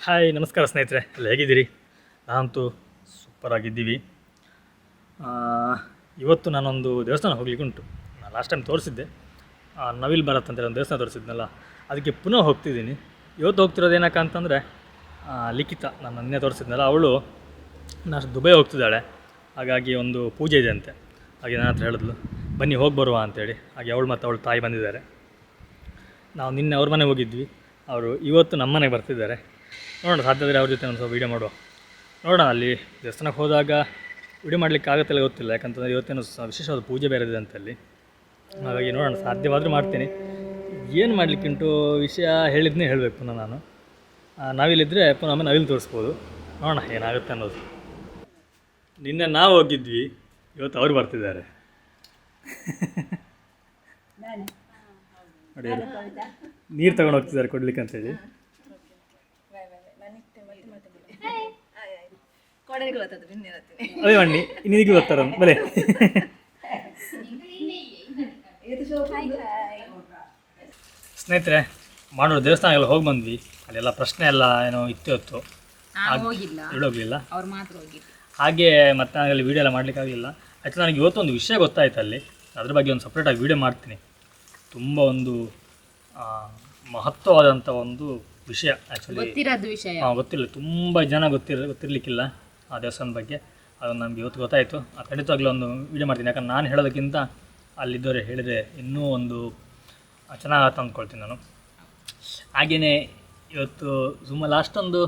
Hi ನಮಸ್ಕಾರ ಸ್ನೇಹಿತರೆ, ಎಲ್ಲ ಹೇಗಿದ್ದೀರಿ? ನಾನಂತೂ ಸೂಪರ್ ಆಗಿದ್ದೀವಿ. ಇವತ್ತು ನಾನೊಂದು ದೇವಸ್ಥಾನ ಹೋಗ್ಲಿಕ್ಕೆ ಉಂಟು. ನಾನು ಲಾಸ್ಟ್ ಟೈಮ್ ತೋರಿಸಿದ್ದೆ, ನವಿಲ್ ಭಾರತ್ ಅಂತೇಳಿ ಒಂದು ದೇವಸ್ಥಾನ ತೋರಿಸಿದ್ನಲ್ಲ, ಅದಕ್ಕೆ ಪುನಃ ಹೋಗ್ತಿದ್ದೀನಿ. ಇವತ್ತು ಹೋಗ್ತಿರೋದು ಏನಕ್ಕೆ ಅಂತಂದರೆ, ಲಿಖಿತ ನಾನು ಮೊನ್ನೆ ತೋರಿಸಿದ್ನಲ್ಲ, ಅವಳು ನಾನು ದುಬೈ ಹೋಗ್ತಿದ್ದಾಳೆ. ಹಾಗಾಗಿ ಒಂದು ಪೂಜೆ ಇದೆ ಅಂತೆ. ಹಾಗೆ ನನ್ನ ಹತ್ರ ಹೇಳಿದ್ಲು, ಬನ್ನಿ ಹೋಗಿ ಬರುವ ಅಂತೇಳಿ. ಹಾಗೆ ಅವಳು ಮತ್ತು ಅವಳು ತಾಯಿ ಬಂದಿದ್ದಾರೆ. ನಾವು ನಿನ್ನೆ ಅವ್ರ ಮನೆಗೆ ಹೋಗಿದ್ವಿ, ಅವರು ಇವತ್ತು ನಮ್ಮ ಮನೆಗೆ ಬರ್ತಿದ್ದಾರೆ. ನೋಡೋಣ, ಸಾಧ್ಯ ಆದರೆ ಅವ್ರ ಜೊತೆ ಒಂದು ಸ್ವಲ್ಪ ವೀಡಿಯೋ ಮಾಡುವ. ನೋಡೋಣ, ಅಲ್ಲಿ ದೇವಸ್ಥಾನಕ್ಕೆ ಹೋದಾಗ ವೀಡಿಯೋ ಮಾಡಲಿಕ್ಕೆ ಆಗುತ್ತಲ್ಲ ಗೊತ್ತಿಲ್ಲ, ಯಾಕಂತಂದರೆ ಇವತ್ತೇನು ವಿಶೇಷವಾದ ಪೂಜೆ ಬೇರೆ ಇದೆ ಅಂತಲ್ಲಿ. ಹಾಗಾಗಿ ನೋಡೋಣ, ಸಾಧ್ಯವಾದರೂ ಮಾಡ್ತೀನಿ. ಏನು ಮಾಡಲಿಕ್ಕುಂಟು ವಿಷಯ ಹೇಳಿದ್ನೇ ಹೇಳಬೇಕು ಪುನಃ ನಾನು. ನಾವಿಲ್ಲಿದ್ದರೆ ಪುನಃ ಆಮೇಲೆ ನವಿಲು ತೋರಿಸ್ಬೋದು. ನೋಡೋಣ ಏನಾಗುತ್ತೆ ಅನ್ನೋದು. ನಿನ್ನೆ ನಾವು ಹೋಗಿದ್ವಿ, ಇವತ್ತು ಅವ್ರು ಬರ್ತಿದ್ದಾರೆ. ನೋಡಿ, ನೀರು ತಗೊಂಡು ಹೋಗ್ತಿದ್ದಾರೆ ಕೊಡ್ಲಿಕ್ಕೆ ಅಂತೇಳಿ. ಅದೇ ಬನ್ನಿ, ಇನ್ನೀಗಲೂ ಬರ್ತಾರ ಬಲೆ. ಸ್ನೇಹಿತರೆ, ಮಾಡೋರು ದೇವಸ್ಥಾನಗೆಲ್ಲ ಹೋಗಿ ಬಂದ್ವಿ. ಅಲ್ಲೆಲ್ಲ ಪ್ರಶ್ನೆ ಎಲ್ಲ ಏನೋ ಇತ್ತು ಹೋಗಲಿಲ್ಲ. ಹಾಗೆ ಮತ್ತೆ ಅಲ್ಲಿ ವೀಡಿಯೋ ಎಲ್ಲ ಮಾಡಲಿಕ್ಕೆ ಆಗಲಿಲ್ಲ. ಆ್ಯಕ್ಚುಲಿ ನನಗೆ ಇವತ್ತೊಂದು ವಿಷಯ ಗೊತ್ತಾಯ್ತು ಅಲ್ಲಿ, ಅದ್ರ ಬಗ್ಗೆ ಒಂದು ಸಪ್ರೇಟಾಗಿ ವೀಡಿಯೋ ಮಾಡ್ತೀನಿ. ತುಂಬ ಒಂದು ಮಹತ್ವವಾದಂಥ ಒಂದು ವಿಷಯ. ಆ್ಯಕ್ಚುಲಿ ಗೊತ್ತಿಲ್ಲ, ತುಂಬ ಜನ ಗೊತ್ತಿರಲಿಕ್ಕಿಲ್ಲ ಆ ದೇವಸ್ಥಾನದ ಬಗ್ಗೆ. ಅದು ನಮಗೆ ಇವತ್ತು ಗೊತ್ತಾಯಿತು. ಖಂಡಿತವಾಗ್ಲೂ ಒಂದು ವೀಡಿಯೋ ಮಾಡ್ತೀನಿ. ಯಾಕಂದ್ರೆ ನಾನು ಹೇಳೋದಕ್ಕಿಂತ ಅಲ್ಲಿದ್ದವರೇ ಹೇಳಿದರೆ ಇನ್ನೂ ಒಂದು ಚೆನ್ನಾಗತ್ತೆ ಅಂದ್ಕೊಳ್ತೀನಿ ನಾನು. ಹಾಗೆಯೇ ಇವತ್ತು ಸುಮ್ಮ ಲಾಸ್ಟ್ ಒಂದು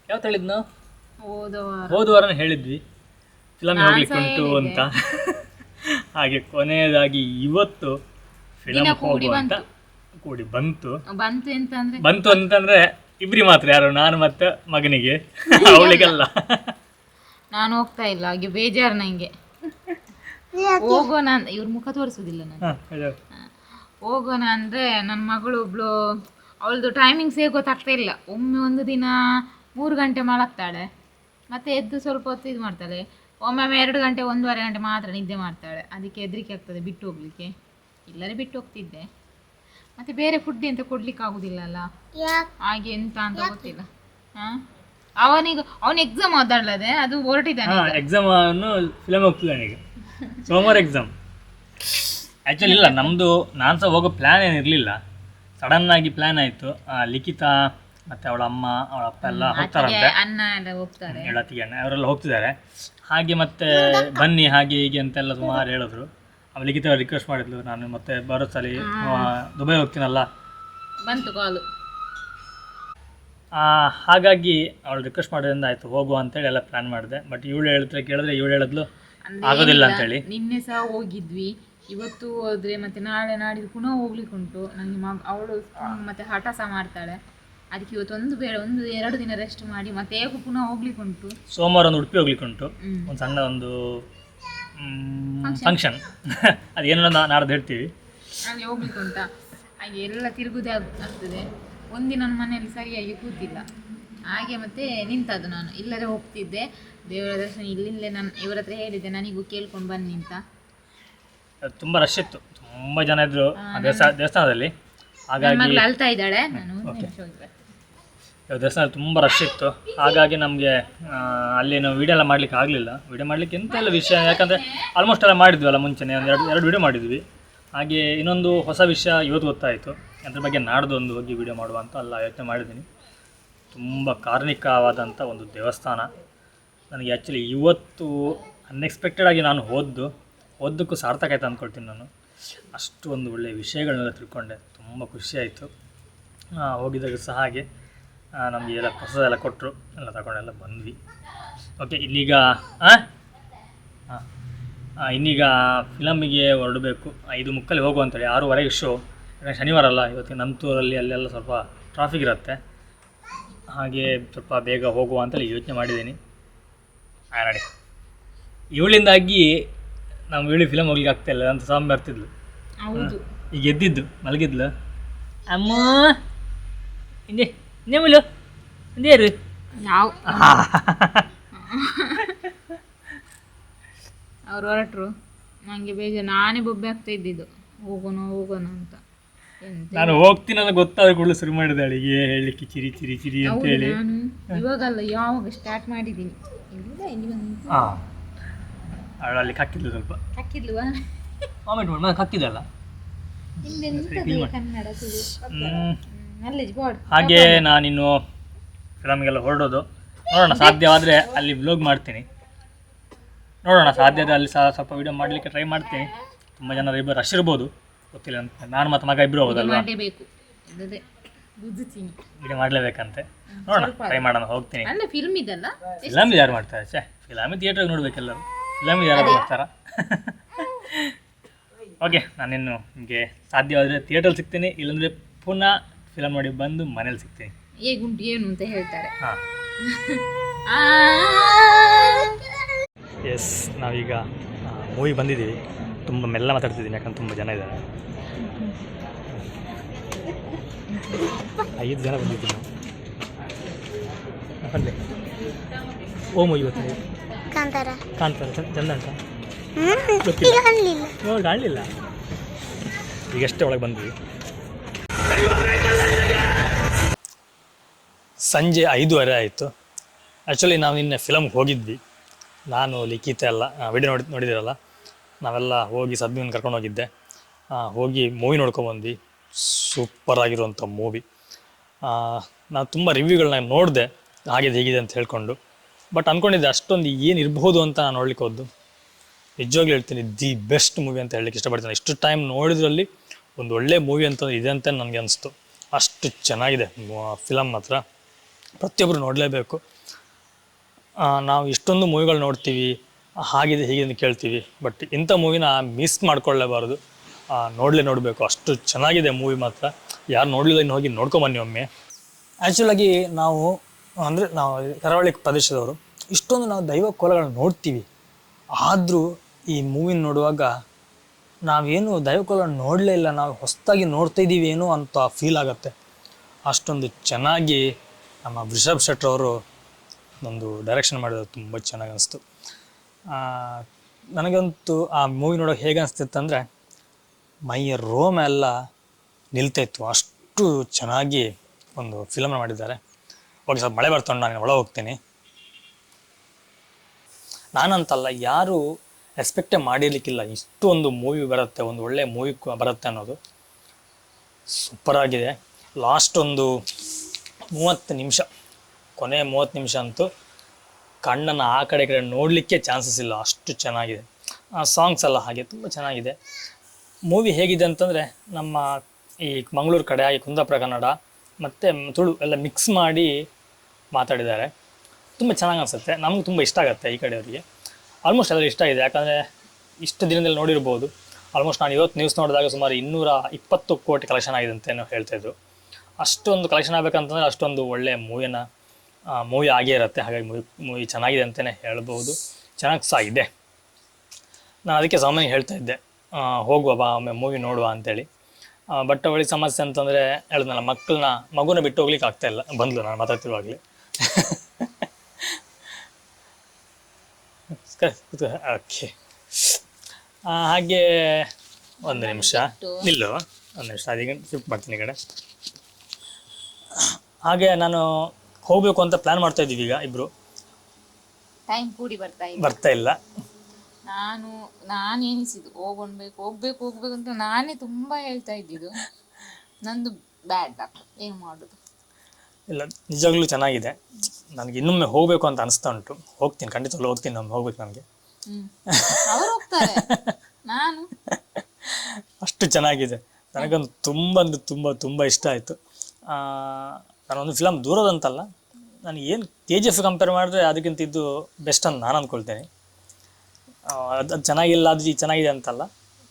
ಯಾವತ್ತು ಹೇಳಿದ್ದು ನಾವು, ಹೋದ ವಾರನೇ ಹೇಳಿದ್ವಿ ಫಿಲಮ್ ಹೋಗ್ಲಿಕ್ಕೆ ಉಂಟು ಅಂತ. ಹಾಗೆ ಕೊನೆಯದಾಗಿ ಇವತ್ತು ಫಿಲಮ್ ಹೋಗುವಂತ ಕೂಡಿ ಬಂತು ಅಂತಂದ್ರೆ ಇಬ್ರಿ ಮಾತ್ರ, ಯಾರು ನಾನು ಮತ್ತೆ ಮಗನಿಗೆ, ಅವಳಿಗಲ್ಲ. ನಾನು ಹೋಗ್ತಾ ಇಲ್ಲ, ಹಾಗೆ ಬೇಜಾರು ನಂಗೆ. ಹೋಗೋಣ, ಇವ್ರ ಮುಖ ತೋರಿಸೋದಿಲ್ಲ ನಾನು. ಹೋಗೋಣ ಅಂದ್ರೆ ನನ್ನ ಮಗಳು ಒಬ್ಳು, ಅವಳದು ಟೈಮಿಂಗ್ಸೇ ಗೊತ್ತಾಗ್ತಾ ಇಲ್ಲ. ಒಮ್ಮೆ ಒಂದು ದಿನ 3 ಗಂಟೆ ಮಲಗ್ತಾಳೆ, ಮತ್ತೆ ಎದ್ದು ಸ್ವಲ್ಪ ಹೊತ್ತು ಇದು ಮಾಡ್ತಾಳೆ. ಒಮ್ಮೊಮ್ಮೆ 2 ಗಂಟೆ 1.5 ಗಂಟೆ ಮಾತ್ರ ನಿದ್ದೆ ಮಾಡ್ತಾಳೆ. ಅದಕ್ಕೆ ಹೆದರಿಕೆ ಆಗ್ತದೆ ಬಿಟ್ಟು ಹೋಗ್ಲಿಕ್ಕೆ. ಇಲ್ಲರೆ ಬಿಟ್ಟು ಹೋಗ್ತಿದ್ದೆ. ಮತ್ತೆ ಬೇರೆ ಫುಡ್ ಎಂತ ಕೊಡ್ಲಿಕ್ಕೆ ಆಗುದಿಲ್ಲ ಅಲ್ಲ, ಹಾಗೆ ಎಂತ ಅಂತ ಗೊತ್ತಿಲ್ಲ. ಅವನ ಎಕ್ಸಾಮ್ ಓದಾಡ್ಲದೆ, ಅದು ಹೊರಟಿದ್ದಾನೆ. ಎಕ್ಸಾಮ್ ಫಿಲಮ್ ಹೋಗ್ತಿದ್ದಾನೆ ಈಗ, ಸೋಮವಾರ ಎಕ್ಸಾಮ್. ಆ್ಯಕ್ಚುಲಿ ಇಲ್ಲ, ನಮ್ಮದು ನಾನು ಸಹ ಹೋಗೋ ಪ್ಲ್ಯಾನ್ ಏನಿರಲಿಲ್ಲ. ಸಡನ್ನಾಗಿ ಪ್ಲ್ಯಾನ್ ಆಯಿತು. ಲಿಖಿತ ಮತ್ತು ಅವಳ ಅಮ್ಮ ಅವಳ ಅಪ್ಪ ಎಲ್ಲ ಹೋಗ್ತಾರಂತೆ, ಅಣ್ಣ ಎಲ್ಲ ಹೋಗ್ತಾರೆ, ಹೇಳತ್ತಿಗೆ ಅಣ್ಣ ಅವರೆಲ್ಲ ಹೋಗ್ತಿದ್ದಾರೆ. ಹಾಗೆ ಮತ್ತೆ ಬನ್ನಿ ಹಾಗೆ ಹೀಗೆ ಅಂತೆಲ್ಲ ಸುಮಾರು ಹೇಳಿದ್ರು. ಆಮೇಲೆ ಲಿಖಿತ ರಿಕ್ವೆಸ್ಟ್ ಮಾಡಿದ್ಲು, ನಾನು ಮತ್ತೆ ಬರೋ ಸಲ ದುಬೈ ಹೋಗ್ತೀನಲ್ಲ ಬಂತು ಕಾಲು. ಹಾಗಾಗಿ ಅವಳು ರಿಕ್ವೆಸ್ಟ್ ಮಾಡೋದ್ರಿಂದ ಆಯಿತು ಹೋಗುವ ಅಂತೇಳಿ ಎಲ್ಲ ಪ್ಲ್ಯಾನ್ ಮಾಡಿದೆ. ಬಟ್ ಇವಳು ಕೇಳಿದ್ರೆ ಇವಳು ಹೇಳಿದ್ಲು ಆಗೋದಿಲ್ಲ ಅಂತೇಳಿ. ನಿನ್ನೆ ಸಹ ಹೋಗಿದ್ವಿ, ಇವತ್ತು ಹೋದ್ರೆ ಮತ್ತೆ ನಾಳೆ ನಾಡಿದ್ದು ಪುನಃ ಹೋಗ್ಲಿಕ್ಕೆ ಉಂಟು. ನನಗೆ ಅವಳು ಮತ್ತೆ ಹಠ ಸಹ ಮಾಡ್ತಾಳೆ. ಅದಕ್ಕೆ ಇವತ್ತು ಒಂದು 2 ದಿನ ರೆಸ್ಟ್ ಮಾಡಿ ಮತ್ತೆ ಹೇಗೂ ಪುನಃ ಹೋಗ್ಲಿಕ್ಕೆ ಉಂಟು. ಸೋಮವಾರ ಒಂದು ಉಡುಪಿ ಹೋಗ್ಲಿಕ್ಕೆ ಉಂಟು, ಒಂದು ಸಣ್ಣ ಒಂದು ಫಂಕ್ಷನ್. ಅದೇನೋ ನಾಡ್ದು ಹೇಳ್ತೀವಿ, ಅಲ್ಲಿ ಹೋಗ್ಲಿಕ್ಕೆ ಉಂಟಾ. ಹಾಗೆ ಎಲ್ಲ ತಿರುಗುದೇ ಆಗ್ತದೆ. ಒಂದಿನ ನನ್ನ ಮನೆಯಲ್ಲಿ ಸರಿಯಾಗಿ ಕೂತಿಲ್ಲ, ಹಾಗೆ ಮತ್ತೆ ನಿಂತದ್ದು. ನಾನು ಇಲ್ಲದೆ ಹೋಗ್ತಿದ್ದೆ ದೇವರ ದರ್ಶನ, ಇಲ್ಲಿಂದಲೇ ನಾನು ಇವರ ಹತ್ರ ಹೇಳಿದ್ದೆ ನನಗೂ ಕೇಳ್ಕೊಂಡು ಬನ್ನಿ ಅಂತ. ತುಂಬ ರಶ್ ಇತ್ತು, ತುಂಬ ಜನ ಇದ್ರು ದೇವಸ್ಥಾನದಲ್ಲಿ. ಹಾಗಾಗಿ ಅಳ್ತಾ ಇದ್ದಾಳೆ. ನಾನು ದೇವಸ್ಥಾನ ತುಂಬ ರಶ್ ಇತ್ತು. ಹಾಗಾಗಿ ನಮಗೆ ಅಲ್ಲಿ ನಾವು ವೀಡಿಯೋ ಎಲ್ಲ ಮಾಡಲಿಕ್ಕೆ ಆಗಲಿಲ್ಲ. ವೀಡಿಯೋ ಮಾಡಲಿಕ್ಕೆ ಎಂತ ಎಲ್ಲ ವಿಷಯ, ಯಾಕಂದರೆ ಆಲ್ಮೋಸ್ಟ್ ಎಲ್ಲ ಮಾಡಿದ್ವಲ್ಲ ಮುಂಚೆನೇ, ಎರಡು ವೀಡಿಯೋ ಮಾಡಿದ್ವಿ. ಹಾಗೆ ಇನ್ನೊಂದು ಹೊಸ ವಿಷಯ ಇವತ್ತು ಗೊತ್ತಾಯಿತು, ಅದ್ರ ಬಗ್ಗೆ ನಾಡ್ದು ಒಂದು ಹೋಗಿ ವೀಡಿಯೋ ಮಾಡುವ ಅಂತ ಎಲ್ಲ ಯೋಚನೆ ಮಾಡಿದ್ದೀನಿ. ತುಂಬ ಕಾರ್ಣಿಕವಾದಂಥ ಒಂದು ದೇವಸ್ಥಾನ. ನನಗೆ ಆ್ಯಕ್ಚುಲಿ ಇವತ್ತು ಅನ್ಎಕ್ಸ್ಪೆಕ್ಟೆಡ್ ಆಗಿ ನಾನು ಓದೋಕ್ಕೂ ಸಾರ್ಥಕ ಆಯ್ತು ಅಂದ್ಕೊಳ್ತೀನಿ ನಾನು. ಅಷ್ಟು ಒಂದು ಒಳ್ಳೆಯ ವಿಷಯಗಳನ್ನೆಲ್ಲ ತಿಳ್ಕೊಂಡೆ, ತುಂಬ ಖುಷಿಯಾಯಿತು. ಹೋಗಿದಾಗ ಸಹ ಹಾಗೆ ನಮಗೆ ಎಲ್ಲ ಹೊಸದೆಲ್ಲ ಕೊಟ್ಟರು, ಎಲ್ಲ ತಗೊಂಡೆಲ್ಲ ಬಂದ್ವಿ. ಓಕೆ, ಇನ್ನೀಗ ಫಿಲಮಿಗೆ ಹೊರಡಬೇಕು. 5:30 ಹೋಗುವಂತೇಳಿ, 6:15 ಶೋ. ಯಾಕಂದರೆ ಶನಿವಾರ ಅಲ್ಲ ಇವತ್ತಿನ ನಂತೂರಲ್ಲಿ, ಅಲ್ಲೆಲ್ಲ ಸ್ವಲ್ಪ ಟ್ರಾಫಿಕ್ ಇರುತ್ತೆ. ಹಾಗೆ ಸ್ವಲ್ಪ ಬೇಗ ಹೋಗುವ ಅಂತೇಳಿ ಯೋಚನೆ ಮಾಡಿದ್ದೀನಿ. ನೋಡಿ, ಇವಳಿಂದಾಗಿ ನಾವು ಫಿಲಮ್ ಹೋಗ್ಲಿಕ್ಕೆ ಆಗ್ತಾಯಿಲ್ಲ ಅಂತ ಸಾಂಬ್ ಬರ್ತಿದ್ಲು. ಈಗ ಎದ್ದಿದ್ದು ಮಲಗಿದ್ಲು. ಅಮ್ಮ ಇನ್ನೇಮಲು ಇಂದೇರು ನಾವು ಅವ್ರು ಹೊರಟರು. ನನಗೆ ಬೇಜಾರು, ನಾನೇ ಬೊಬ್ಬೆ ಆಗ್ತಾ ಇದ್ದಿದ್ದು ಹೋಗೋಣ ಅಂತ. ನಾನು ಹೋಗ್ತೀನಲ್ಲ ಗೊತ್ತಾದ ಕೂಡಲೇ ಶುರು ಮಾಡಿದಾಳೆ ಹೀಗೆ ಹೇಳಲಿಕ್ಕೆ ಚಿರಿ ಚಿರಿ ಚಿರಿ ಅಂತ ಹೌದು, ಹೇಳಿ. ನಾನು ಇವಾಗಲ್ಲ ಯಾವಾಗ ಸ್ಟಾರ್ಟ್ ಮಾಡಿದ್ದೀನಿ. ಇಲ್ಲ ಇಲ್ಲಿ ಬಂದು ಹಾಂ ಅವಳಲ್ಲಿ ಕಕ್ಕಿದ್ಲು ಸ್ವಲ್ಪ ಹಾಕಿದ್ಲ್ವಾ? ಕಾಮೆಂಟ್ ಮಾಡಿ ಮತ್ತೆ ಕಕ್ಕಿದಲ್ಲ. ಇಲ್ಲೆಂತದ್ದು ಕನ್ನಡ ತುಳು ನಾಲೆಜ್ ಬೋರ್ಡ್. ಹಾಗೆ ನಾನಿನ್ನು ಫಿಲಮ್ಗೆಲ್ಲ ಹೊರಡೋದು. ನೋಡೋಣ, ಸಾಧ್ಯವಾದರೆ ಅಲ್ಲಿ ವ್ಲಾಗ್ ಮಾಡ್ತೀನಿ. ನೋಡೋಣ, ಸಾಧ್ಯತೆ ಅಲ್ಲಿ ಸಹ ಸ್ವಲ್ಪ ವೀಡಿಯೋ ಮಾಡಲಿಕ್ಕೆ ಟ್ರೈ ಮಾಡ್ತೀನಿ. ತುಂಬ ಜನ ಇಬ್ಬರು ರಶ್ ಇರ್ಬೋದು, ಗೊತ್ತಿಲ್ಲ. ನಾನು ಮತ್ತು ಮಗ ಇಬ್ಬರು ಹೋಗೋದಲ್ವಾ, ಮಾಡಲೇಬೇಕು, ಇಲ್ಲದೆ ಬುದ್ಧಿತೀನಿ. ವೀಡಿಯೋ ಮಾಡಲೇಬೇಕಂತೆ. ನೋಡೋಣ, ಟ್ರೈ ಮಾಡೋಣ, ಹೋಗ್ತೀನಿ. ಅಂದರೆ ಫಿಲ್ಮ್ ಇದಲ್ಲ, ಫಿಲಮ್ ಯಾರು ಮಾಡ್ತಾರೆ? ಫಿಲಮ್ ಥಿಯೇಟ್ರಿಗೆ ನೋಡ್ಬೇಕೆಲ್ಲರೂ, ಫಿಲಮ್ ಯಾರು ಮಾಡ್ತಾರ? ಓಕೆ, ನಾನಿನ್ನು ನಿಮಗೆ ಸಾಧ್ಯವಾದರೆ ಥಿಯೇಟ್ರಲ್ಲಿ ಸಿಗ್ತೀನಿ, ಇಲ್ಲಾಂದರೆ ಪುನಃ ಫಿಲಮ್ ನೋಡಿ ಬಂದು ಮನೇಲಿ ಸಿಗ್ತೀನಿ. ಹೇಗುಂಟು ಏನು ಅಂತ ಹೇಳ್ತಾರೆ. ಹಾಂ, ಎಸ್, ನಾವೀಗ ಮೂವಿ ಬಂದಿದ್ದೀವಿ. ತುಂಬ ಮೆಲ್ಲ ಮಾತಾಡ್ತಿದ್ದೀನಿ, ಯಾಕಂದ್ರೆ ತುಂಬ ಜನ ಇದ್ದಾರೆ. 5 ಜನ ಬಂದಿದ್ದೀವಿ ನಾವು. ಅಲ್ಲೇ ಓ ಮೂವಿ ಇವತ್ತು ಕಾಂತಾರ ಚಂದ ಅಂತ ಕಾಣಲಿಲ್ಲ. ಈಗಷ್ಟೇ ಒಳಗೆ ಬಂದ್ವಿ. ಸಂಜೆ 5:30 ಆಯಿತು. ಆ್ಯಕ್ಚುಲಿ ನಾವು ನಿನ್ನೆ ಫಿಲಮ್ಗೆ ಹೋಗಿದ್ವಿ, ನಾನು ಲಿಖಿತ ಎಲ್ಲ ವಿಡಿಯೋ ನೋಡಿದಿರಲ್ಲ. ನಾವೆಲ್ಲ ಹೋಗಿ ಸದ್ಮೀನ್ ಕರ್ಕೊಂಡು ಹೋಗಿದ್ದೆ. ಹೋಗಿ ಮೂವಿ ನೋಡ್ಕೊಂಬಂದ್ವಿ. ಸೂಪರಾಗಿರುವಂಥ ಮೂವಿ. ನಾನು ತುಂಬ ರಿವ್ಯೂಗಳನ್ನ ನೋಡಿದೆ, ಹಾಗಿದೆ ಹೇಗಿದೆ ಅಂತ ಹೇಳ್ಕೊಂಡು. ಬಟ್ ಅಂದ್ಕೊಂಡಿದ್ದೆ ಅಷ್ಟೊಂದು ಏನಿರ್ಬೋದು ಅಂತ ನಾನು ನೋಡ್ಲಿಕ್ಕೆ ಹೋದ್ದು. ನಿಜವಾಗ್ಲೂ ಹೇಳ್ತೀನಿ, ದಿ ಬೆಸ್ಟ್ ಮೂವಿ ಅಂತ ಹೇಳಲಿಕ್ಕೆ ಇಷ್ಟಪಡ್ತೀನಿ. ಇಷ್ಟು ಟೈಮ್ ನೋಡಿದ್ರಲ್ಲಿ ಒಂದು ಒಳ್ಳೆ ಮೂವಿ ಅಂತ ಇದೆ ಅಂತ ನನಗೆ ಅನಿಸ್ತು. ಅಷ್ಟು ಚೆನ್ನಾಗಿದೆ ಫಿಲಮ್ ಮಾತ್ರ, ಪ್ರತಿಯೊಬ್ಬರು ನೋಡಲೇಬೇಕು. ನಾವು ಇಷ್ಟೊಂದು ಮೂವಿಗಳು ನೋಡ್ತೀವಿ, ಹಾಗಿದೆ ಹೀಗೆ ಅಂತ ಕೇಳ್ತೀವಿ, ಬಟ್ ಇಂಥ ಮೂವಿನ ಮಿಸ್ ಮಾಡ್ಕೊಳ್ಳೇಬಾರ್ದು. ನೋಡಬೇಕು, ಅಷ್ಟು ಚೆನ್ನಾಗಿದೆ ಮೂವಿ ಮಾತ್ರ. ಯಾರು ನೋಡಲಿಲ್ಲ ಇನ್ನು ಹೋಗಿ ನೋಡ್ಕೊಂಬನ್ನಿ ಒಮ್ಮೆ. ಆ್ಯಕ್ಚುಲಾಗಿ ನಾವು ಕರಾವಳಿ ಪ್ರದೇಶದವರು ಇಷ್ಟೊಂದು ನಾವು ದೈವ ಕೋಲಗಳನ್ನ ನೋಡ್ತೀವಿ. ಆದರೂ ಈ ಮೂವಿನ ನೋಡುವಾಗ ನಾವೇನು ದೈವ ಕೋಲಗಳನ್ನ ನೋಡಲೇ ಇಲ್ಲ, ನಾವು ಹೊಸದಾಗಿ ನೋಡ್ತಾ ಇದ್ದೀವಿ ಏನೋ ಅಂತ ಫೀಲ್ ಆಗುತ್ತೆ. ಅಷ್ಟೊಂದು ಚೆನ್ನಾಗಿ ನಮ್ಮ ರಿಷಬ್ ಶೆಟ್ಟರವರು ಒಂದು ಡೈರೆಕ್ಷನ್ ಮಾಡಿರೋದು ತುಂಬ ಚೆನ್ನಾಗಿ ಅನಿಸ್ತು. ನನಗಂತೂ ಆ ಮೂವಿ ನೋಡೋಕೆ ಹೇಗೆ ಅನಿಸ್ತಿತ್ತು ಅಂದರೆ, ಮೈಯ ರೋಮ ಎಲ್ಲ ನಿಲ್ತಾಯಿತ್ತು, ಅಷ್ಟು ಚೆನ್ನಾಗಿ ಒಂದು ಫಿಲಮ್ನ ಮಾಡಿದ್ದಾರೆ. ಓಕೆ, ಸ್ವಲ್ಪ ಮಳೆ ಬರ್ಕೊಂಡು ನಾನು ಒಳಗೆ ಹೋಗ್ತೀನಿ. ನಾನಂತಲ್ಲ, ಯಾರು ಎಕ್ಸ್ಪೆಕ್ಟೇ ಮಾಡಿರಲಿಕ್ಕಿಲ್ಲ ಇಷ್ಟು ಒಂದು ಮೂವಿ ಬರುತ್ತೆ, ಒಂದು ಒಳ್ಳೆಯ ಮೂವಿ ಬರುತ್ತೆ ಅನ್ನೋದು. ಸೂಪರಾಗಿದೆ. ಲಾಸ್ಟ್ ಒಂದು 30 ನಿಮಿಷ, ಕೊನೆ 30 ನಿಮಿಷ ಅಂತೂ ಕಣ್ಣನ್ನು ಆ ಕಡೆ ಈ ಕಡೆ ನೋಡಲಿಕ್ಕೆ ಚಾನ್ಸಸ್ ಇಲ್ಲ, ಅಷ್ಟು ಚೆನ್ನಾಗಿದೆ. ಸಾಂಗ್ಸ್ ಎಲ್ಲ ಹಾಗೆ ತುಂಬ ಚೆನ್ನಾಗಿದೆ. ಮೂವಿ ಹೇಗಿದೆ ಅಂತಂದರೆ, ನಮ್ಮ ಈ ಮಂಗಳೂರು ಕಡೆ ಹಾಗೆ ಕುಂದಾಪುರ ಕನ್ನಡ ಮತ್ತು ತುಳು ಎಲ್ಲ ಮಿಕ್ಸ್ ಮಾಡಿ ಮಾತಾಡಿದ್ದಾರೆ. ತುಂಬ ಚೆನ್ನಾಗಿ ಅನಿಸುತ್ತೆ, ನಮ್ಗೆ ತುಂಬ ಇಷ್ಟ ಆಗುತ್ತೆ. ಈ ಕಡೆಯವರಿಗೆ ಆಲ್ಮೋಸ್ಟ್ ಎಲ್ಲ ಇಷ್ಟ ಆಗಿದೆ, ಯಾಕಂದರೆ ಇಷ್ಟು ದಿನದಲ್ಲಿ ನೋಡಿರ್ಬೋದು. ಆಲ್ಮೋಸ್ಟ್ ನಾನು ಇವತ್ತು ನ್ಯೂಸ್ ನೋಡಿದಾಗ ಸುಮಾರು 220 ಕೋಟಿ ಕಲೆಕ್ಷನ್ ಆಗಿದೆ ಅಂತೇನೋ ಹೇಳ್ತಾಯಿದ್ರು. ಅಷ್ಟೊಂದು ಕಲೆಕ್ಷನ್ ಆಗಬೇಕಂತಂದರೆ ಅಷ್ಟೊಂದು ಒಳ್ಳೆಯ ಮೂವಿ ಆಗೇ ಇರುತ್ತೆ. ಹಾಗಾಗಿ ಮೂವಿ ಚೆನ್ನಾಗಿದೆ ಅಂತಲೇ ಹೇಳ್ಬೋದು, ಚೆನ್ನಾಗಿ ಸಹ ಇದೆ. ನಾನು ಅದಕ್ಕೆ ಸಾಮಾನ್ಯ ಹೇಳ್ತಾ ಇದ್ದೆ, ಹೋಗುವ ಬಾ ಒಮ್ಮೆ ಮೂವಿ ನೋಡುವ ಅಂತೇಳಿ. ಬಟ್ ಅವಳಿಗೆ ಸಮಸ್ಯೆ ಅಂತಂದರೆ ಹೇಳಿದ್ನಲ್ಲ, ಮಗುನ ಬಿಟ್ಟು ಹೋಗ್ಲಿಕ್ಕೆ ಆಗ್ತಾಯಿಲ್ಲ. ಬಂದ್ಲು ನಾನು ಮಾತಾಡ್ತಿರುವಾಗಲೇ. ಓಕೆ, ಹಾಗೆ ಒಂದು ನಿಮಿಷ ನಿಲ್ಲು, ಒಂದು ನಿಮಿಷ, ಅದೀಗ ಶಿಫ್ಟ್ ಮಾಡ್ತೀನಿ ಈ ಕಡೆ. ಹಾಗೆ ನಾನು ಹೋಗಬೇಕು ಅಂತ ಪ್ಲ್ಯಾನ್ ಮಾಡ್ತಾ ಇದ್ದೀವಿ ಈಗ ಇಬ್ಬರು. ಟೈಮ್ ಕೂಡಿ ಬರ್ತಾ ಇಲ್ಲ. ನಾನು ಎನಿಸಿದ್ದು ಹೋಗ್ಬೇಕು ಅಂತ ನಾನೇ ತುಂಬ ಹೇಳ್ತಾ ಇದ್ದಿದ್ದು. ನಂದು ಬ್ಯಾಡ್ ಲಕ್, ಏನು ಮಾಡೋದು. ಇಲ್ಲ, ನಿಜವಾಗ್ಲೂ ಚೆನ್ನಾಗಿದೆ. ನನಗೆ ಇನ್ನೊಮ್ಮೆ ಹೋಗಬೇಕು ಅಂತ ಅನಿಸ್ತಾ ಉಂಟು. ಹೋಗ್ತೀನಿ, ಖಂಡಿತವಾಗ್ಲೂ ಹೋಗ್ತೀನಿ. ನಾನು ಹೋಗ್ಬೇಕು, ನನಗೆ ಅವರು ಹೋಗ್ತಾರೆ, ನಾನು ಅಷ್ಟು ಚೆನ್ನಾಗಿದೆ. ನನಗಂದು ತುಂಬ ಇಷ್ಟ ಆಯಿತು. ನಾನೊಂದು ಫಿಲಮ್ ದೂರದಂತಲ್ಲ, ನನಗೇನು KGF ಕಂಪೇರ್ ಮಾಡಿದ್ರೆ ಅದಕ್ಕಿಂತ ಇದು ಬೆಸ್ಟ್ ಅಂತ ನಾನು ಅಂದ್ಕೊಳ್ತೇನೆ. ಅದು ಚೆನ್ನಾಗಿಲ್ಲ, ಅದು ಚೆನ್ನಾಗಿದೆ ಅಂತಲ್ಲ,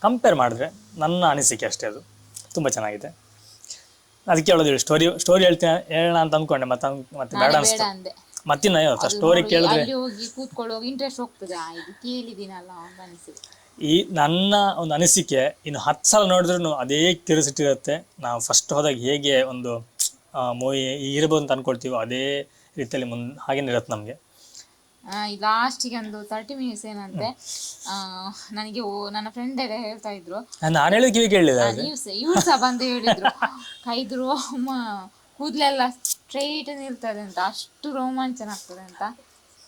ಕಂಪೇರ್ ಮಾಡಿದ್ರೆ ನನ್ನ ಅನಿಸಿಕೆ ಅಷ್ಟೇ. ಅದು ತುಂಬ ಚೆನ್ನಾಗಿದೆ. ಅದಕ್ಕೆ ಹೇಳೋದು, ಸ್ಟೋರಿ ಹೇಳೋಣ ಅಂತ ಅಂದ್ಕೊಂಡೆ, ಮತ್ತೆ ಬೇಡ ಅನಿಸ್ತು. ಮತ್ತಿನ್ನ ಸ್ಟೋರಿ ಕೇಳಿದ್ರೆ ಕೂತ್ಕೊಳ್ಳೋಗಿ ಇಂಟ್ರೆಸ್ಟ್ ಹೋಗ್ತದೆ. ಕೇಳಿದ್ದೀನಲ್ಲ ಅಂತ ಅನಿಸಿದೆ. ಈ ನನ್ನ ಒಂದು ಅನಿಸಿಕೆ ಇನ್ನು 10 ಸಲ ನೋಡಿದ್ರೂ ಅದೇ ಕ್ಯೂರಿಯಾಸಿಟಿ ಇರುತ್ತೆ. ನಾವು ಫಸ್ಟ್ ಹೋದಾಗ ಹೇಗೆ ಒಂದು ಮೂವಿ ಇರ್ಬೋದು ಅಂತ ಅಂದ್ಕೊಳ್ತೀವೋ ಅದೇ ರೀತಿಯಲ್ಲಿ ಹಾಗೇನೆ ಇರುತ್ತೆ ನಮಗೆ. ಲಾಸ್ಟಿಗೆ ಒಂದು 30 ಮಿನಿಟ್ಸ್ ಏನಂತೆ ನನಗೆ ನನ್ನ ಫ್ರೆಂಡ್ ಎಲ್ಲ ಹೇಳ್ತಾ ಇದ್ರು, ನಾನು ಹೇಳಿ ಕಿವಿ ಕೇಳಿಲ್ಲ. ಇವ್ರು ಸಹ ಬಂದು ಹೇಳಿದ್ರು ಕೈದ್ರು ಅಮ್ಮ ಕೂದಲೆಲ್ಲ ಸ್ಟ್ರೈಟ್ ನಿಲ್ತದೆ ಅಂತ, ಅಷ್ಟು ರೋಮಾಂಚನ ಆಗ್ತದೆ ಅಂತ.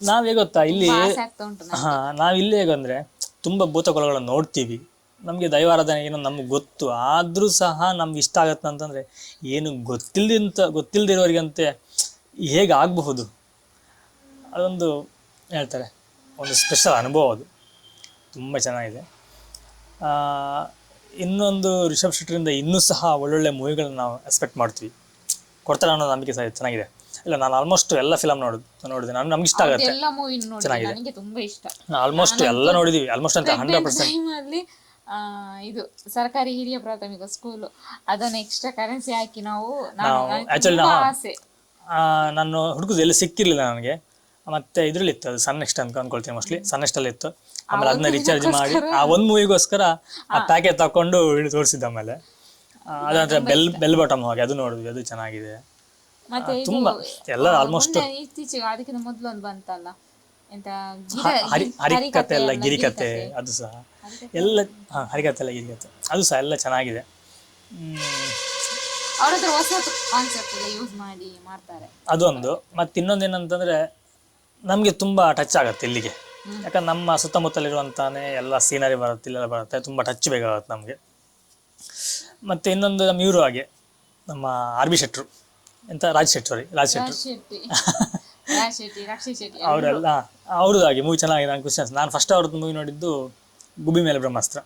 ನಾವೇ ಗೊತ್ತಾ ಇಲ್ಲಿ ಆಸೆ ಆಗ್ತಾ ಉಂಟು. ನಾವಿಲ್ಲಿ ಹೇಗಂದ್ರೆ ತುಂಬಾ ಭೂತಕೊಳಗಳನ್ನು ನೋಡ್ತೀವಿ, ನಮಗೆ ದೈವಾರಾಧನೆ ಏನೋ ನಮ್ಗೆ ಗೊತ್ತು, ಆದ್ರೂ ಸಹ ನಮ್ಗೆ ಇಷ್ಟ ಆಗತ್ತೆ ಅಂತಂದ್ರೆ ಏನು ಗೊತ್ತಿಲ್ದಿರೋರಿಗಂತೆ ಹೇಗೆ ಆಗಬಹುದು, ಅದೊಂದು ಹೇಳ್ತಾರೆ ಒಂದು ಸ್ಪೆಷಲ್ ಅನುಭವ, ಅದು ತುಂಬ ಚೆನ್ನಾಗಿದೆ. ಇನ್ನೊಂದು ರಿಷಬ್ ಶೆಟ್ಟರಿಂದ ಇನ್ನೂ ಸಹ ಒಳ್ಳೊಳ್ಳೆ ಮೂವಿಗಳನ್ನ ನಾವು ಎಕ್ಸ್ಪೆಕ್ಟ್ ಮಾಡ್ತೀವಿ, ಕೊಡ್ತಾರೆ ಅನ್ನೋ ನಂಬಿಕೆ ಸಹ ಚೆನ್ನಾಗಿದೆ. ಇಲ್ಲ, ನಾನು ಆಲ್ಮೋಸ್ಟ್ ಎಲ್ಲ ಫಿಲಮ್ ನೋಡಿದೆ, ನಮ್ಗೆ ಇಷ್ಟ ಆಗುತ್ತೆ, ಚೆನ್ನಾಗಿದೆ. ತುಂಬಾ ಇಷ್ಟ. ಆಲ್ಮೋಸ್ಟ್ ಎಲ್ಲ ನೋಡಿದೀವಿ, ಆಲ್ಮೋಸ್ಟ್ ಅಂತ 100%. ಇದು ಸರ್ಕಾರಿ ಹಿರಿಯ ಪ್ರಾಥಮಿಕ ಸ್ಕೂಲು, ಅದನ್ನ ಎಕ್ಸ್ಟ್ರಾ ಕರೆನ್ಸಿ ಹಾಕಿ ನಾವು ಆಕ್ಚುಲಿ ನಾನು ಹುಡುಕುದು ಎಲ್ಲಿ ಸಿಕ್ಕಿರ್ಲಿಲ್ಲ ನನಗೆ. ಮತ್ತೆ ಇದ್ರಲ್ಲಿ ಇತ್ತು, ಅದು ಸನ್ ನೆಕ್ಸ್ಟ್ ಅಂತ ಅನ್ಕೊಳ್ತೀನಿ, ಮೋಸ್ಟ್ಲಿ ಸನ್ ನೆಕ್ಸ್ಟ್ ಅಲ್ಲಿ ಇತ್ತು. ಆಮೇಲೆ ಅದನ್ನ ರಿಚಾರ್ಜ್ ಮಾಡಿ ಆ ಒಂದು ಮೂವಿಗೋಸ್ಕರ ಆ ಪ್ಯಾಕೇಜ್ ತಕೊಂಡು ತೋರಿಸಿದ್ದ. ಆಮೇಲೆ ಅದಂದ್ರೆ ಬೆಲ್ ಬಾಟಮ್ ಹೋಗಿ ಅದು ನೋಡಿದ್ವಿ, ಅದು ಚೆನ್ನಾಗಿದೆ. ತುಂಬಾ ಎಲ್ಲ ಆಲ್ಮೋಸ್ಟ್ ಇತ್ತೀಚೆಗೆ ಅದಕ್ಕಿಂತ ಮೊದಲು ಒಂದು ಬಂತಲ್ಲ ಎಂತ ಹರಿಕತೆ ಎಲ್ಲ ಗಿರಿಕತೆ, ಅದು ಸಹ ಎಲ್ಲ ಹರಿಕತೆ ಎಲ್ಲ ಗಿರಿಕತೆ ಅದು ಸಹ ಎಲ್ಲ ಚೆನ್ನಾಗಿದೆ. ಅದೊಂದು. ಮತ್ತೆ ಇನ್ನೊಂದು ಏನಂತಂದ್ರೆ ನಮ್ಗೆ ತುಂಬಾ ಟಚ್ ಆಗತ್ತೆ ಇಲ್ಲಿಗೆ, ಯಾಕಂದ್ರೆ ನಮ್ಮ ಸುತ್ತಮುತ್ತಲಿರುವಂತಾನೆ ಎಲ್ಲ ಸೀನರಿ ಬರುತ್ತೆ, ಇಲ್ಲೆಲ್ಲ ಬರುತ್ತೆ, ತುಂಬಾ ಟಚ್ ಬೇಕಾಗತ್ತೆ ನಮ್ಗೆ. ಮತ್ತೆ ಇನ್ನೊಂದು ನಮ್ಮ ಇವರು ಹಾಗೆ ನಮ್ಮ RB ಶೆಟ್ರು ಎಂತ ರಾಜ್ ಶೆಟ್ಟಿ ಅವರೆಲ್ಲ ಅವ್ರದ್ದು ಹಾಗೆ ಮೂವಿ ಚೆನ್ನಾಗಿದೆ, ನಂಗೆ ಖುಷಿ ಅನ್ಸುತ್ತೆ. ನಾನು ಫಸ್ಟ್ ಅವ್ರದ್ದು ಮೂವಿ ನೋಡಿದ್ದು ಗುಬ್ಬಿ ಮೇಲೆ ಬ್ರಹ್ಮಾಸ್ತ್ರ,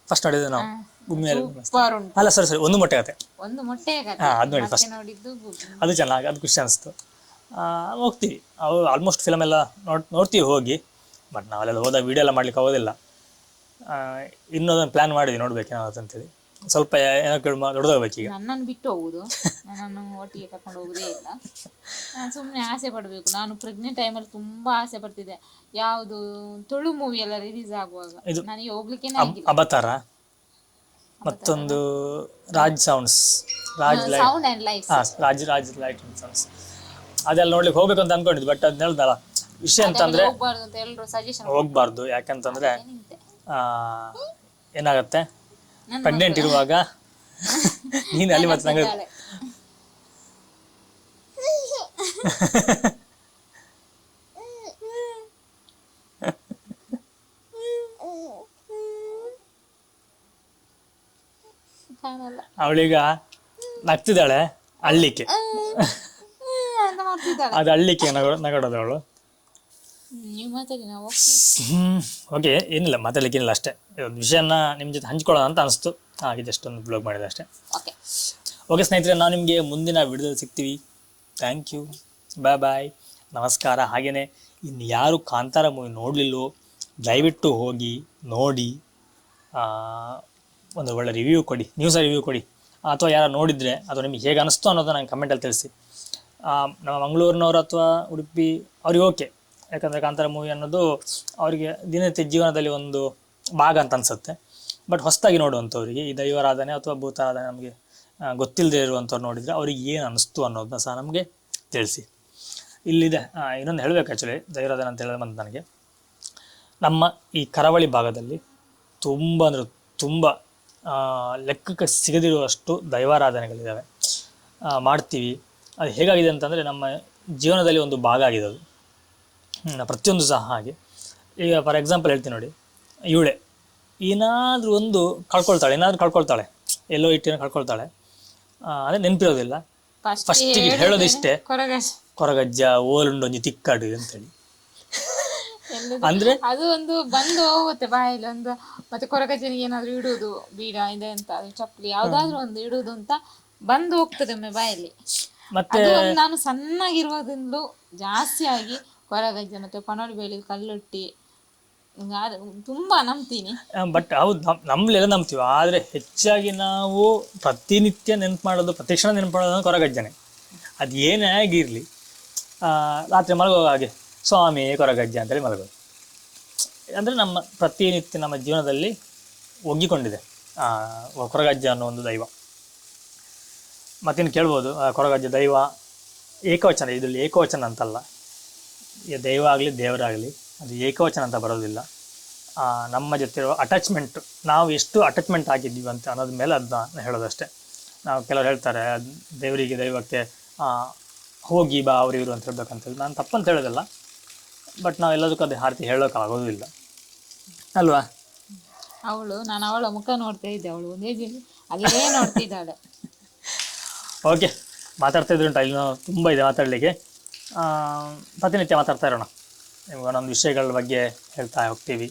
ಫಸ್ಟ್ ನೋಡಿದ್ದು ನಾವು. ಗುಬ್ಬಿ ಮೇಲೆ ಅಲ್ಲ ಸರಿ ಒಂದು ಮೊಟ್ಟೆ ಕತೆ, ಅದು ನೋಡಿ ಫಸ್ಟ್, ಅದು ಚೆನ್ನಾಗಿ, ಅದು ಖುಷಿ ಅನಿಸ್ತು. ಹೋಗ್ತೀವಿ ಅವು ಆಲ್ಮೋಸ್ಟ್ ಫಿಲಮ್ ಎಲ್ಲ ನೋಡ್ತೀವಿ ಹೋಗಿ, ಬಟ್ ನಾವೆಲ್ಲ ಹೋದಾಗ ವೀಡಿಯೋ ಎಲ್ಲ ಮಾಡ್ಲಿಕ್ಕೆ ಆಗೋದಿಲ್ಲ. ಇನ್ನೊಂದೊಂದು ಪ್ಲಾನ್ ಮಾಡಿದ್ವಿ, ನೋಡ್ಬೇಕೇನಾಗುತ್ತೆ ಅಂತೇಳಿ. ಸ್ವಲ್ಪ ಏನೋ ದೊಡ್ಡದಾಗಬೇಕು ಈಗ. ನನ್ನನ್ನು ಬಿಟ್ಟು ಹೋಗುದು, ನನ್ನನ್ನು ಒಟ್ಟಿಗೆ ಕರ್ಕೊಂಡು ಹೋಗುದೇ ಇಲ್ಲ. ನಾನು ಸುಮ್ಮನೆ ಆಸೆ ಪಡಬೇಕು. ನಾನು ಪ್ರೆಗ್ನೆಂಟ್ ಟೈಮಲ್ಲಿ ತುಂಬಾ ಆಸೆ ಪಡ್ತಿದ್ದೆ, ಯಾವುದು ತುಳು ಮೂವಿ ಎಲ್ಲ ರಿಲೀಸ್ ಆಗುವಾಗ ನನಗೆ ಹೋಗ್ಲಿಕ್ಕೆ ಅವತಾರ, ಮತ್ತೊಂದು Raj sounds, Raj light sounds, ಅದೆಲ್ಲ ನೋಡ್ಲಿಕ್ಕೆ ಹೋಗ್ಬೇಕು ಅಂತ ಅನ್ಕೊಂಡಿದ್ದು. ಬಟ್ ಅದ್ ಹೇಳ್ದಲ್ಲ ವಿಷಯ ಅಂತಂದ್ರೆ ಹೋಗ್ಬಾರ್ದು, ಯಾಕಂತಂದ್ರೆ ಏನಾಗತ್ತೆ, ಪ್ರೆಗ್ನೆಂಟ್ ಇರುವಾಗ ನೀನು ಅಲ್ಲಿ ಮತ್ತೆ ನಂಗೆ ಅವಳೀಗ ನಗ್ತಿದ್ದಾಳೆ, ಅಳ್ಳಿಕೆ, ಅದು ಅಳ್ಳಿಕೆ ನಗಡೋದು ಅವಳು. ಓಕೆ, ಏನಿಲ್ಲ ಮಾತಾಡ್ಲಿಕ್ಕೆ ಏನಿಲ್ಲ, ಅಷ್ಟೇ ಒಂದು ವಿಷಯನ ನಿಮ್ಮ ಜೊತೆ ಹಂಚ್ಕೊಳ್ಳೋಣ ಅಂತ ಅನಿಸ್ತು, ಹಾಗೆ ಜಸ್ಟ್ ಒಂದು ಬ್ಲಾಗ್ ಮಾಡಿದೆ ಅಷ್ಟೇ. ಓಕೆ ಸ್ನೇಹಿತರೆ, ನಾವು ನಿಮಗೆ ಮುಂದಿನ ವಿಡಿಯೋದಲ್ಲಿ ಸಿಗ್ತೀವಿ. ಥ್ಯಾಂಕ್ ಯು, ಬಾಯ್, ನಮಸ್ಕಾರ. ಹಾಗೆಯೇ ಇನ್ನು ಯಾರು ಕಾಂತಾರ ಮೂವಿ ನೋಡಲಿಲ್ಲೋ ದಯವಿಟ್ಟು ಹೋಗಿ ನೋಡಿ, ಒಂದು ಒಳ್ಳೆ ರಿವ್ಯೂ ಕೊಡಿ, ನ್ಯೂಸ್ ರಿವ್ಯೂ ಕೊಡಿ, ಅಥವಾ ಯಾರು ನೋಡಿದರೆ ಅಥವಾ ನಿಮಗೆ ಹೇಗೆ ಅನಿಸ್ತು ಅನ್ನೋದು ನಂಗೆ ಕಮೆಂಟಲ್ಲಿ ತಿಳಿಸಿ. ನಮ್ಮ ಮಂಗಳೂರಿನವರು ಅಥವಾ ಉಡುಪಿ ಅವ್ರಿಗೆ ಓಕೆ, ಯಾಕಂದರೆ ಕಾಂತಾರ ಮೂವಿ ಅನ್ನೋದು ಅವರಿಗೆ ದಿನನಿತ್ಯ ಜೀವನದಲ್ಲಿ ಒಂದು ಭಾಗ ಅಂತ ಅನಿಸುತ್ತೆ. ಬಟ್ ಹೊಸದಾಗಿ ನೋಡುವಂಥವ್ರಿಗೆ ಈ ದೈವಾರಾಧನೆ ಅಥವಾ ಭೂತಾರಾಧನೆ ನಮಗೆ ಗೊತ್ತಿಲ್ಲದೆ ಇರುವಂಥವ್ರು ನೋಡಿದರೆ ಅವ್ರಿಗೆ ಏನು ಅನ್ನಿಸ್ತು ಅನ್ನೋದನ್ನ ಸಹ ನಮಗೆ ತಿಳಿಸಿ. ಇಲ್ಲಿದೆ ಇನ್ನೊಂದು ಹೇಳಬೇಕು, ಆ್ಯಕ್ಚುಲಿ ದೈವಾರಾಧನೆ ಅಂತ ಹೇಳಿದ್ರೆ ಬಂದು ನನಗೆ ನಮ್ಮ ಈ ಕರಾವಳಿ ಭಾಗದಲ್ಲಿ ತುಂಬ ಅಂದರೆ ತುಂಬ ಲೆಕ್ಕಕ್ಕೆ ಸಿಗದಿರುವಷ್ಟು ದೈವಾರಾಧನೆಗಳಿದ್ದಾವೆ, ಮಾಡ್ತೀವಿ. ಅದು ಹೇಗಾಗಿದೆ ಅಂತಂದರೆ ನಮ್ಮ ಜೀವನದಲ್ಲಿ ಒಂದು ಭಾಗ ಆಗಿದೆ ಅದು, ಪ್ರತಿಯೊಂದು ಸಹ ಹಾಗೆ. ಈಗ ಫಾರ್ ಎಕ್ಸಾಂಪಲ್ ಹೇಳ್ತೀನಿ ನೋಡಿ, ಇವಳೆ ಏನಾದರೂ ಒಂದು ಕಳ್ಕೊಳ್ತಾಳೆ, ಎಲ್ಲೋ ಇಟ್ಟೇನೋ ಕಳ್ಕೊಳ್ತಾಳೆ, ಅದೇ ನೆನಪಿರೋದಿಲ್ಲ. ಫಸ್ಟಿಗೆ ಹೇಳೋದಿಷ್ಟೇ, ಕೊರಗಜ್ಜ ಓಲುಂಡೊಂಜಿ ತಿಕ್ಕಡು ಅಂತೇಳಿ. ಅಂದ್ರೆ ಅದು ಒಂದು ಬಂದು ಹೋಗುತ್ತೆ ಬಾಯಲ್ಲಿ ಒಂದು, ಮತ್ತೆ ಕೊರಗಜ್ಜನಿಗೆ ಏನಾದ್ರು ಇಡುವುದು, ಬೀಡ ಇದೆ ಅಂತ ಚಪ್ಪಲಿ ಯಾವ್ದಾದ್ರು ಒಂದು ಇಡುವುದು ಅಂತ ಬಂದು ಹೋಗ್ತದೆ ಒಮ್ಮೆ ಬಾಯಲ್ಲಿ. ಮತ್ತೆ ನಾನು ಸಣ್ಣಗಿರುವುದರಿಂದಲೂ ಜಾಸ್ತಿ ಆಗಿ ಕೊರಗಜ್ಜ ಮತ್ತೆ ಪನೋಳಿ ಬೇಲಿ ಕಲ್ಲುಟ್ಟಿ ತುಂಬಾ ನಂಬ್ತೀನಿ. ಬಟ್ ಹೌದು, ನಮ್ಮಲ್ಲೆಲ್ಲ ನಂಬ್ತೀವಿ, ಆದರೆ ಹೆಚ್ಚಾಗಿ ನಾವು ಪ್ರತಿನಿತ್ಯ ನೆನಪು ಮಾಡೋದು, ಪ್ರತಿಕ್ಷಣ ನೆನಪು ಮಾಡೋದು ಕೊರಗಜ್ಜನೆ. ಅದು ಏನೇ ಆಗಿರಲಿ, ರಾತ್ರಿ ಮಲಗೋ ಹಾಗೆ ಸ್ವಾಮಿ ಕೊರಗಜ್ಜ ಅಂತೇಳಿ ಮಲಗೋದು. ಅಂದರೆ ನಮ್ಮ ಪ್ರತಿನಿತ್ಯ ನಮ್ಮ ಜೀವನದಲ್ಲಿ ಒಗ್ಗಿಕೊಂಡಿದೆ ಕೊರಗಜ್ಜ ಅನ್ನೋ ಒಂದು ದೈವ. ಮತ್ತೇನು ಕೇಳ್ಬೋದು, ಕೊರಗಜ್ಜ ದೈವ ಏಕವಚನ, ಇದರಲ್ಲಿ ಏಕವಚನ ಅಂತಲ್ಲ, ಈಗ ದೈವ ಆಗಲಿ ದೇವರಾಗಲಿ ಅದು ಏಕವಚನ ಅಂತ ಬರೋದಿಲ್ಲ. ನಮ್ಮ ಜೊತೆ ಇರೋ ಅಟ್ಯಾಚ್ಮೆಂಟ್, ನಾವು ಎಷ್ಟು ಅಟ್ಯಾಚ್ಮೆಂಟ್ ಆಗಿದ್ದೀವಿ ಅಂತ ಅನ್ನೋದ ಮೇಲೆ ಅದನ್ನ ಹೇಳೋದಷ್ಟೇ. ನಾವು ಕೆಲವ್ರು ಹೇಳ್ತಾರೆ ದೇವರಿಗೆ ದೈವಕ್ಕೆ ಹೋಗಿ ಬಾ ಅವ್ರು ಇವರು ಅಂತ ಹೇಳ್ಬೇಕಂತೇಳಿ. ನಾನು ತಪ್ಪಂತ ಹೇಳೋದಿಲ್ಲ, ಬಟ್ ನಾವು ಎಲ್ಲದಕ್ಕೂ ಅದು ಹಾರ್ತಿ ಹೇಳೋಕ್ಕಾಗೋದಿಲ್ಲ ಅಲ್ವಾ. ನಾನು ಅವಳ ಮುಖ ನೋಡ್ತಾ ಇದ್ದೆ, ಅವಳು ಅಲ್ಲೇ ನೋಡ್ತಿದ್ದಾಳೆ. ಓಕೆ, ಮಾತಾಡ್ತಾ ಇದ್ರು ಇನ್ನೂ ತುಂಬ ಇದೆ ಮಾತಾಡಲಿಕ್ಕೆ. ಪ್ರತಿನಿತ್ಯ ಮಾತಾಡ್ತಾ ಇರೋಣ, ನಿಮ್ಗೆ ಒಂದೊಂದು ವಿಷಯಗಳ ಬಗ್ಗೆ ಹೇಳ್ತಾ ಹೋಗ್ತೀವಿ,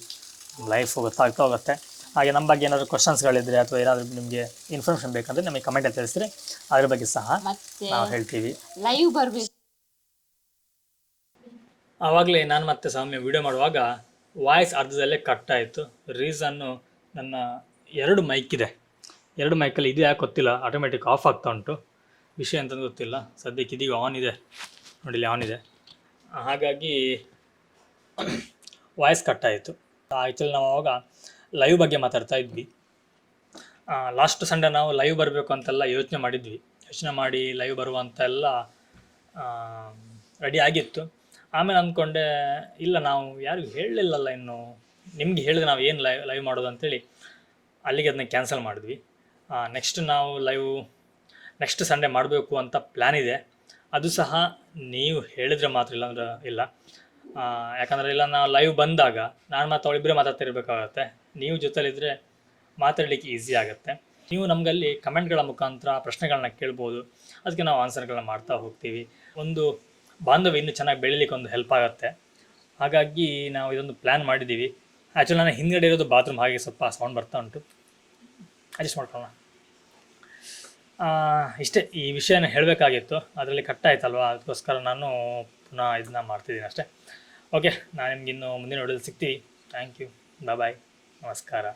ಲೈಫ್ ಗೊತ್ತಾಗ್ತಾ ಹೋಗುತ್ತೆ. ಹಾಗೆ ನಮ್ಮ ಬಗ್ಗೆ ಏನಾದರೂ ಕ್ವಶನ್ಸ್ಗಳಿದ್ರೆ ಅಥವಾ ಏನಾದರೂ ನಿಮಗೆ ಇನ್ಫಾರ್ಮೇಷನ್ ಬೇಕಂದರೆ ನಮಗೆ ಕಮೆಂಟಲ್ಲಿ ತಿಳಿಸಿದ್ರೆ ಅದ್ರ ಬಗ್ಗೆ ಸಹ ನಾವು ಹೇಳ್ತೀವಿ. ಲೈವ್ ಬರಬೇಕು. ಆವಾಗಲೇ ನಾನು ಮತ್ತೆ ಸೌಮ್ಯ ವಿಡಿಯೋ ಮಾಡುವಾಗ ವಾಯ್ಸ್ ಅರ್ಧದಲ್ಲೇ ಕಟ್ ಆಯಿತು. ರೀಸನ್ನು ನನ್ನ 2 ಮೈಕ್ ಇದೆ, 2 ಮೈಕಲ್ಲಿ ಇದು ಯಾಕೆ ಗೊತ್ತಿಲ್ಲ, ಆಟೋಮೆಟಿಕ್ ಆಫ್ ಆಗ್ತಾ ಉಂಟು. ವಿಷಯ ಅಂತಂದು ಗೊತ್ತಿಲ್ಲ. ಸದ್ಯಕ್ಕೆ ಇದೀಗ ಆನ್ ಇದೆ, ನೋಡಿಲಿ ಆನ್ ಇದೆ. ಹಾಗಾಗಿ ವಾಯ್ಸ್ ಕಟ್ ಆಯಿತು. ಆ್ಯಕ್ಚುಲಿ ನಾವು ಅವಾಗ ಲೈವ್ ಬಗ್ಗೆ ಮಾತಾಡ್ತಾ ಇದ್ವಿ. ಲಾಸ್ಟ್ ಸಂಡೇ ನಾವು ಲೈವ್ ಬರಬೇಕು ಅಂತೆಲ್ಲ ಯೋಚನೆ ಮಾಡಿ ಲೈವ್ ಬರುವಂತೆಲ್ಲ ರೆಡಿ ಆಗಿತ್ತು. ಆಮೇಲೆ ಅಂದ್ಕೊಂಡೆ ಇಲ್ಲ, ನಾವು ಯಾರಿಗೂ ಹೇಳಲಿಲ್ಲಲ್ಲ, ಇನ್ನು ನಿಮ್ಗೆ ಹೇಳಿದ್ರೆ ನಾವು ಏನು ಲೈವ್ ಮಾಡೋದು ಅಂತೇಳಿ ಅಲ್ಲಿಗೆ ಅದನ್ನ ಕ್ಯಾನ್ಸಲ್ ಮಾಡಿದ್ವಿ. ನಾವು ಲೈವ್ ನೆಕ್ಸ್ಟ್ ಸಂಡೇ ಮಾಡಬೇಕು ಅಂತ ಪ್ಲ್ಯಾನ್ ಇದೆ. ಅದು ಸಹ ನೀವು ಹೇಳಿದರೆ ಮಾತ್ರ, ಇಲ್ಲಾಂದ್ರೆ ಇಲ್ಲ. ಯಾಕಂದರೆ ಇಲ್ಲ, ನಾವು ಲೈವ್ ಬಂದಾಗ ನಾನು ಮತ್ತು ಅವಳಿಬ್ಬರೇ ಮಾತಾಡ್ತಿರ್ಬೇಕಾಗತ್ತೆ. ನೀವು ಜೊತೆಲಿದ್ದರೆ ಮಾತಾಡಲಿಕ್ಕೆ ಈಸಿ ಆಗುತ್ತೆ. ನೀವು ನಮಗಲ್ಲಿ ಕಮೆಂಟ್ಗಳ ಮುಖಾಂತರ ಪ್ರಶ್ನೆಗಳನ್ನ ಕೇಳ್ಬೋದು, ಅದಕ್ಕೆ ನಾವು ಆನ್ಸರ್ಗಳನ್ನ ಮಾಡ್ತಾ ಹೋಗ್ತೀವಿ. ಒಂದು ಬಾಂಧವ್ಯ ಇನ್ನೂ ಚೆನ್ನಾಗಿ ಬೆಳೀಲಿಕ್ಕೆ ಒಂದು ಹೆಲ್ಪ್ ಆಗುತ್ತೆ. ಹಾಗಾಗಿ ನಾವು ಇದೊಂದು ಪ್ಲ್ಯಾನ್ ಮಾಡಿದ್ದೀವಿ. ಆ್ಯಕ್ಚುಲಿ ನಾನು ಹಿಂದ್ಗಡೆ ಇರೋದು ಬಾತ್ರೂಮ್, ಹಾಗೆ ಸ್ವಲ್ಪ ಸೌಂಡ್ ಬರ್ತಾ ಉಂಟು, ಅಡ್ಜಸ್ಟ್ ಮಾಡ್ಕೊಳ್ಳೋಣ. ಇಷ್ಟೇ, ಈ ವಿಷಯನ ಹೇಳಬೇಕಾಗಿತ್ತು, ಅದರಲ್ಲಿ ಕಟ್ ಆಯ್ತಲ್ವ, ಅದಕ್ಕೋಸ್ಕರ ನಾನು ಪುನಃ ಇದನ್ನ ಮಾಡ್ತಿದ್ದೀನಿ ಅಷ್ಟೇ. ಓಕೆ, ನಾನು ನಿಮ್ಗೆ ಇನ್ನು ಮುಂದಿನ ವಿಡಿಯೋದಲ್ಲಿ ಸಿಗ್ತೀವಿ. ಥ್ಯಾಂಕ್ ಯು, ಬಾಯ್, ನಮಸ್ಕಾರ.